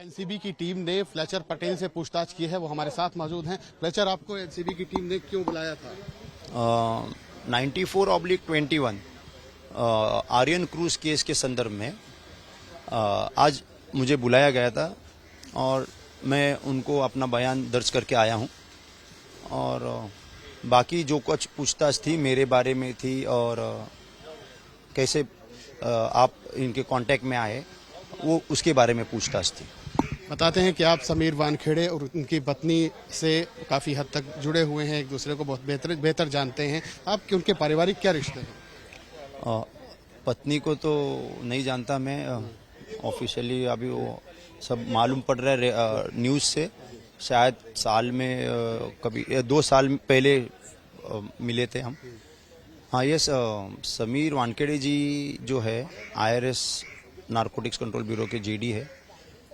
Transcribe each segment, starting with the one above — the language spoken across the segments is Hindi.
एनसीबी की टीम ने फ्लेचर पटेल से पूछताछ की है, वो हमारे साथ मौजूद हैं। फ्लेचर, आपको एनसीबी की टीम ने क्यों बुलाया था? 94/21 आर्यन क्रूज केस के संदर्भ में आज मुझे बुलाया गया था और मैं उनको अपना बयान दर्ज करके आया हूं। और बाकी जो कुछ पूछताछ थी मेरे बारे में थी और कैसे आप इनके कांटेक्ट में आए, वो उसके बारे में पूछताछ थी। बताते हैं कि आप समीर वानखेड़े और उनकी पत्नी से काफ़ी हद तक जुड़े हुए हैं, एक दूसरे को बहुत बेहतर जानते हैं। आपके उनके पारिवारिक क्या रिश्ते हैं? पत्नी को तो नहीं जानता मैं ऑफिशियली, अभी वो सब मालूम पड़ रहा है न्यूज़ से। शायद साल में कभी 2 साल पहले मिले थे हम। हाँ, यस, समीर वानखेड़े जी जो है IRS नारकोटिक्स कंट्रोल ब्यूरो के GD है,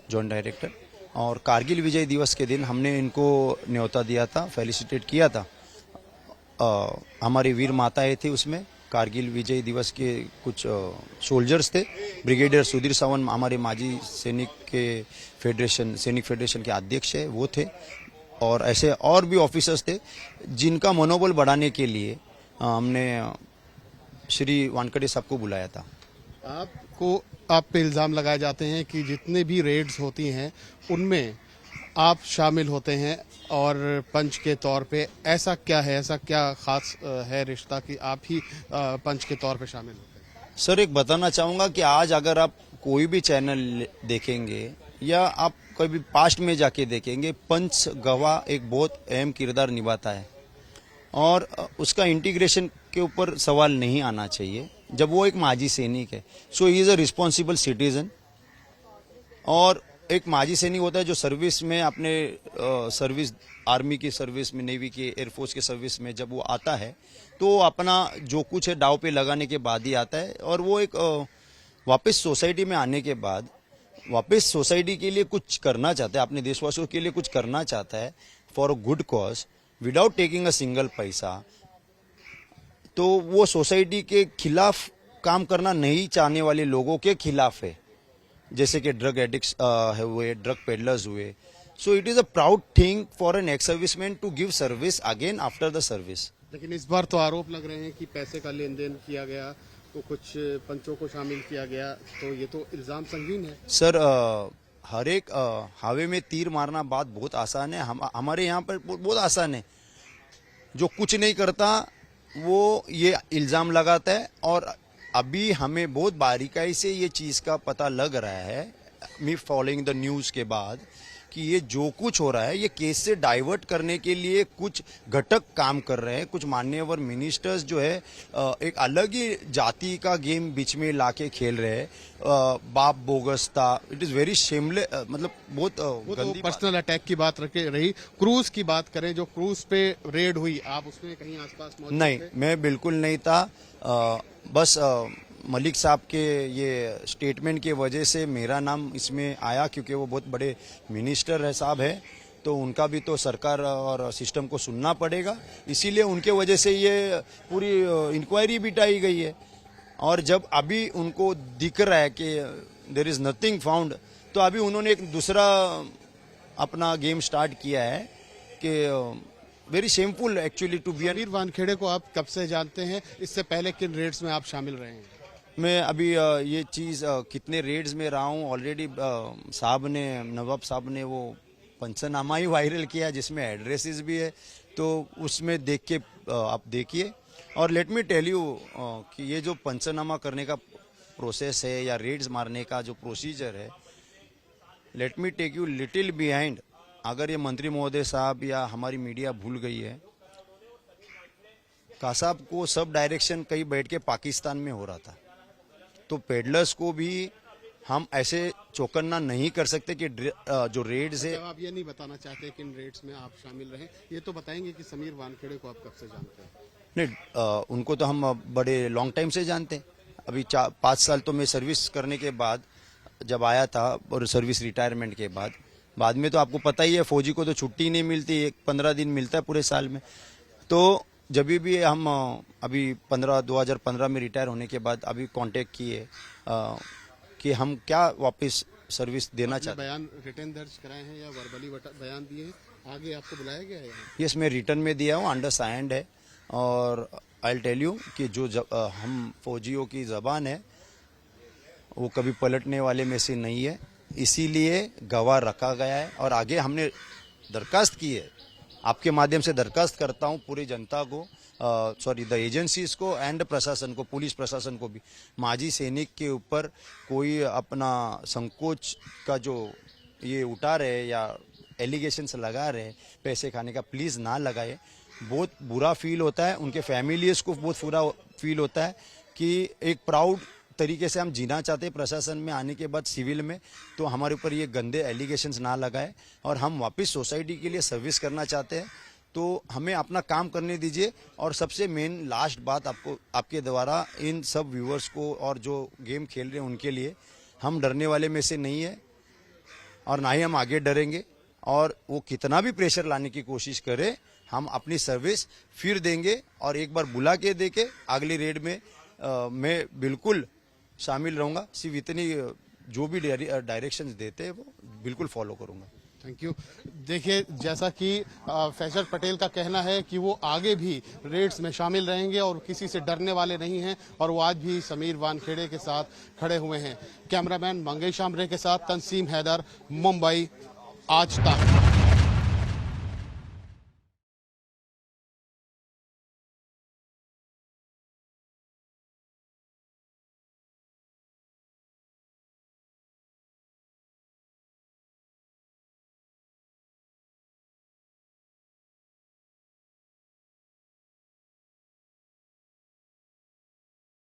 जॉइंट डायरेक्टर। और कारगिल विजय दिवस के दिन हमने इनको न्योता दिया था, फेलिसिटेट किया था। हमारी वीर माताएं थी उसमें। कारगिल विजय दिवस के कुछ सोल्जर्स थे। ब्रिगेडियर सुधीर सावंत हमारे माजी सैनिक फेडरेशन के अध्यक्ष है, वो थे। और ऐसे और भी ऑफिसर्स थे जिनका मनोबल बढ़ाने के लिए हमने श्री वानखेड़े साहब को बुलाया था। आप पे इल्ज़ाम लगाए जाते हैं कि जितने भी रेड्स होती हैं उनमें आप शामिल होते हैं और पंच के तौर पे। ऐसा क्या है, ऐसा क्या खास है रिश्ता कि आप ही पंच के तौर पे शामिल होते हैं? सर, एक बताना चाहूंगा कि आज अगर आप कोई भी चैनल देखेंगे या आप कभी पास्ट में जाके देखेंगे, पंच गवाह एक बहुत अहम किरदार निभाता है और उसका इंटीग्रेशन के ऊपर सवाल नहीं आना चाहिए जब वो एक माजी सैनिक है। So he is a responsible citizen. और एक माजी सैनिक होता है जो सर्विस में अपने सर्विस, आर्मी की सर्विस में, नेवी की, एयरफोर्स की सर्विस में जब वो आता है तो वो अपना जो कुछ है दाव पे लगाने के बाद ही आता है। और वो एक वापस सोसाइटी में आने के बाद वापस सोसाइटी के लिए कुछ करना चाहता है, अपने देशवासियों के लिए कुछ करना चाहता है for a good cause without taking a single पैसा। तो वो सोसाइटी के खिलाफ काम करना नहीं चाहने वाले लोगों के खिलाफ है, जैसे कि ड्रग एडिक्ट्स हुए, ड्रग पेडलर्स हुए। So it is a proud thing for an ex serviceman to give service again after the service. लेकिन इस बार तो आरोप लग रहे हैं कि पैसे का लेन देन किया गया, तो कुछ पंचों को शामिल किया गया, तो ये तो इल्ज़ाम संगीन है। सर, हर एक हवे में तीर मारना बात बहुत आसान है। हमारे यहाँ पर बहुत आसान है। जो कुछ नहीं करता वो ये इल्ज़ाम लगाता है। और अभी हमें बहुत बारीकाई से ये चीज़ का पता लग रहा है, मी फॉलोइंग द न्यूज़ के बाद, कि ये जो कुछ हो रहा है ये केस से डाइवर्ट करने के लिए कुछ घटक काम कर रहे हैं। कुछ मान्यवर मिनिस्टर्स जो है एक अलग ही जाति का गेम बीच में लाके खेल रहे हैं। बाप बोगस था। इट इज़ वेरी शेमलेस, मतलब बहुत गंदी पर्सनल अटैक की बात रही। क्रूज की बात करें, जो क्रूज पे रेड हुई, आप उसमें कहीं आसपास मौजूद नहीं, थे? मैं बिल्कुल नहीं था। बस मलिक साहब के ये स्टेटमेंट की वजह से मेरा नाम इसमें आया, क्योंकि वो बहुत बड़े मिनिस्टर है साहब है, तो उनका भी तो सरकार और सिस्टम को सुनना पड़ेगा। इसीलिए उनके वजह से ये पूरी इंक्वायरी बिठाई गई है। और जब अभी उनको दिख रहा है कि देयर इज नथिंग फाउंड, तो अभी उन्होंने एक दूसरा अपना गेम स्टार्ट किया है कि very shameful actually to be. Sameer Wankhede को आप कब से जानते हैं? इससे पहले किन रेड्स में आप शामिल रहे हैं? मैं अभी ये चीज़ कितने रेड्स में रहा हूँ ऑलरेडी। नवाब साहब ने वो पंचनामा ही वायरल किया जिसमें एड्रेसेस भी है, तो उसमें देख के आप देखिए। और लेट मी टेल यू कि ये जो पंचनामा करने का प्रोसेस है या रेड्स मारने का जो प्रोसीजर है, let me take you little behind. अगर ये मंत्री महोदय साहब या हमारी मीडिया भूल गई है, कासाब को सब डायरेक्शन कहीं बैठ के पाकिस्तान में हो रहा था, तो पेडलर्स को भी हम ऐसे चौकन्ना नहीं कर सकते कि जो रेड्स है। आप ये नहीं बताना चाहते कि इन रेड्स में आप शामिल रहे, ये तो बताएंगे कि समीर वानखेड़े को आप कब से जानते हैं? नहीं, उनको तो हम बड़े लॉन्ग टाइम से जानते हैं। अभी 5 साल तो मैं सर्विस करने के बाद जब आया था, और सर्विस रिटायरमेंट के बाद में तो आपको पता ही है, फौजी को तो छुट्टी नहीं मिलती, 15 दिन मिलता है पूरे साल में। तो जब भी हम अभी 2015 में रिटायर होने के बाद अभी कांटेक्ट किए कि हम क्या वापस सर्विस देना आपने चाहते बयान रिटर्न दर्ज कराए हैं या वर्बली बयान दिए हैं? आगे आपको बुलाया गया है यहाँ? हैं। यस, मैं रिटर्न में दिया हूँ, अंडरस्टैंड है। और आई टेल यू कि जो हम फौजियों की जबान है वो कभी पलटने वाले में से नहीं है, इसीलिए गवाह रखा गया है। और आगे हमने दरखास्त की है, आपके माध्यम से दरखास्त करता हूं पूरी जनता को, सॉरी द एजेंसीज को एंड प्रशासन को, पुलिस प्रशासन को भी, माजी सैनिक के ऊपर कोई अपना संकोच का जो ये उठा रहे या एलिगेशंस लगा रहे पैसे खाने का, प्लीज़ ना लगाए। बहुत बुरा फील होता है, उनके फैमिलीज को बहुत बुरा फील होता है कि एक प्राउड तरीके से हम जीना चाहते हैं प्रशासन में आने के बाद सिविल में, तो हमारे ऊपर ये गंदे एलिगेशंस ना लगाए और हम वापस सोसाइटी के लिए सर्विस करना चाहते हैं, तो हमें अपना काम करने दीजिए। और सबसे मेन लास्ट बात आपको, आपके द्वारा इन सब व्यूअर्स को और जो गेम खेल रहे हैं उनके लिए, हम डरने वाले में से नहीं है और ना ही हम आगे डरेंगे। और वो कितना भी प्रेशर लाने की कोशिश करे, हम अपनी सर्विस फिर देंगे। और एक बार बुला के देके अगली रेड में मैं बिल्कुल शामिल रहूंगा। सिर्फ इतनी जो भी डायरेक्शंस देते हैं वो बिल्कुल फॉलो करूंगा। Thank you. देखिए, जैसा कि फैसल पटेल का कहना है कि वो आगे भी रेड्स में शामिल रहेंगे और किसी से डरने वाले नहीं हैं, और वो आज भी समीर वानखेड़े के साथ खड़े हुए हैं। कैमरामैन मंगेश आमरे के साथ तंसीम हैदर, मुंबई, आज तक।